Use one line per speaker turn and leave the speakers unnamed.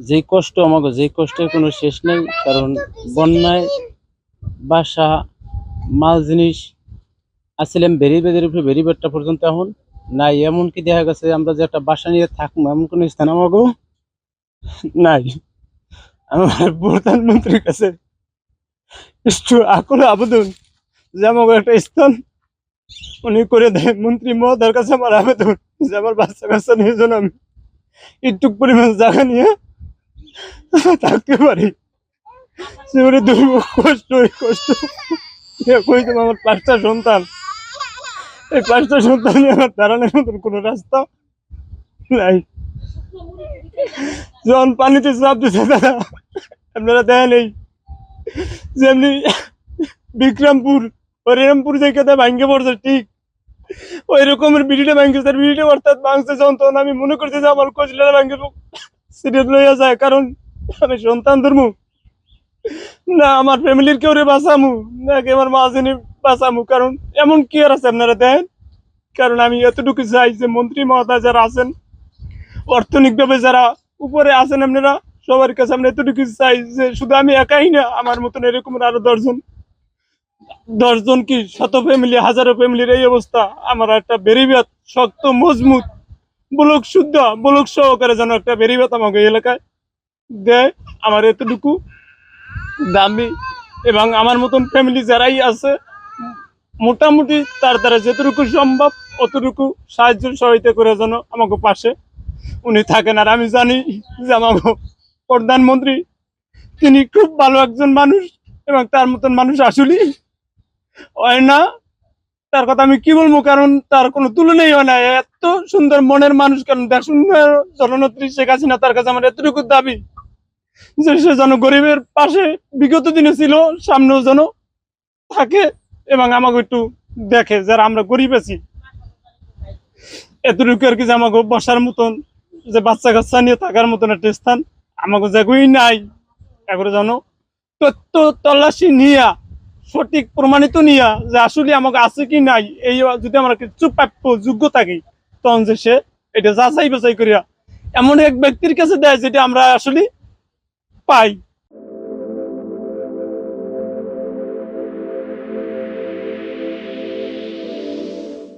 যে কষ্ট আমাকে, যে কষ্টের কোনো শেষ নেই। কারণ বন্যায় বাসা, মাল জিনিস আসছিলাম ব্যারিকেডের উপরে, ব্যারিকেডটা পর্যন্ত এখন নাই। এমনকি দেখা গেছে আমরা যে একটা বাসা নিয়ে থাকবো এমন কোনো স্থান আমাকেও নাই। আমার প্রধানমন্ত্রীর কাছে একটু আকুল আবেদন যে আমাকে একটা স্থান উনি করে দেয়। মন্ত্রী মহোদয়ের কাছে আমার আবেদন যে আমার বাচ্চা কাচ্চা নিয়ে যেন আমি একটু পরিমাণ জায়গা নিয়ে থাকতে পারি। জীবনে দুর্ভোগ কষ্ট, এই কষ্ট কইতাম। আমার 5টা সন্তান, এই 5টা সন্তান নিয়ে আমার দাঁড়ানোর মতন কোনো রাস্তা নাই। যখন পানিতে চাপ দিচ্ছে তারা, আপনারা দেখেন এই যেমনি বিক্রমপুর হরিরামপুর জায়গাতে ভাঙ্গে পড়ছে, ঠিক ওই রকমের বিড়িটা ভাঙ্গে, তার বিড়িটা অর্থাৎ ভাঙছে যখন, তখন আমি মনে করছি যে আমার কচলাটা ভাঙ্গে সিরিয়াস লইয়া যায়। কারণ আমি সন্তান ধর্ম না আমার ফ্যামিলির কেউ রে বাঁচামু, নাকি আমার মা যিনি বাঁচামু। কারণ এমন কি আর আছে আপনারা দেন। কারণ আমি এতটুকু চাই যে মন্ত্রী মহোদয় যারা আছেন, অর্থনৈতিকভাবে যারা উপরে আছেন, আপনারা সবার কাছে আমরা এতটুকু চাই যে শুধু আমি একাই না, আমার মতন এরকম আরো 10 জন কি 100 ফ্যামিলি, 1000 ফ্যামিলির এই অবস্থা। আমার একটা বেরিবাদ শক্ত মজবুত ব্লক শুদ্ধ ব্লক সহকারে যেন একটা বেরিবাদ আমাকে এলাকায় দেয়। আমার এতটুকু দামি, এবং আমার মতন ফ্যামিলি যারাই আছে মোটামুটি তার দ্বারা যেটুকু সম্ভব অতটুকু সাহায্য সহায়তা করে যেন আমাকে পাশে উনি থাকেন। আর আমি জানি যে আমাকে প্রধানমন্ত্রী তিনি খুব ভালো একজন মানুষ, এবং তার মতন মানুষ আসলে হয় না। তার কথা আমি কি বলবো, কারণ তার কোনো তুলনাই হয় না। এত সুন্দর মনের মানুষ। কারণ দেশ উন্নয়ন জননেত্রী শেখ হাসিনা, তার কাছে আমার এতটুকু দাবি যে সে যেন গরিবের পাশে বিগত দিনে ছিল, সামনেও যেন থাকে, এবং আমাকে একটু দেখে যারা আমরা গরিব আছি। এতটুকু আর কি যে আমাকে বসার মতন, যে বাচ্চা কাচ্চা নিয়ে থাকার মতন একটা স্থান আমাকে জায়গায় নাই। এগুলো জানো তথ্য তল্লাশি নিয়া, সঠিক প্রমাণিত নিয়া যে আসলে আমাকে আছে কি নাই, এই যদি আমার কিছু প্রাপ্য যোগ্য থাকে, তখন যে সে এটা যাচাই বাছাই করিয়া এমন এক ব্যক্তির কাছে দেয় যেটা আমরা আসলে পাই।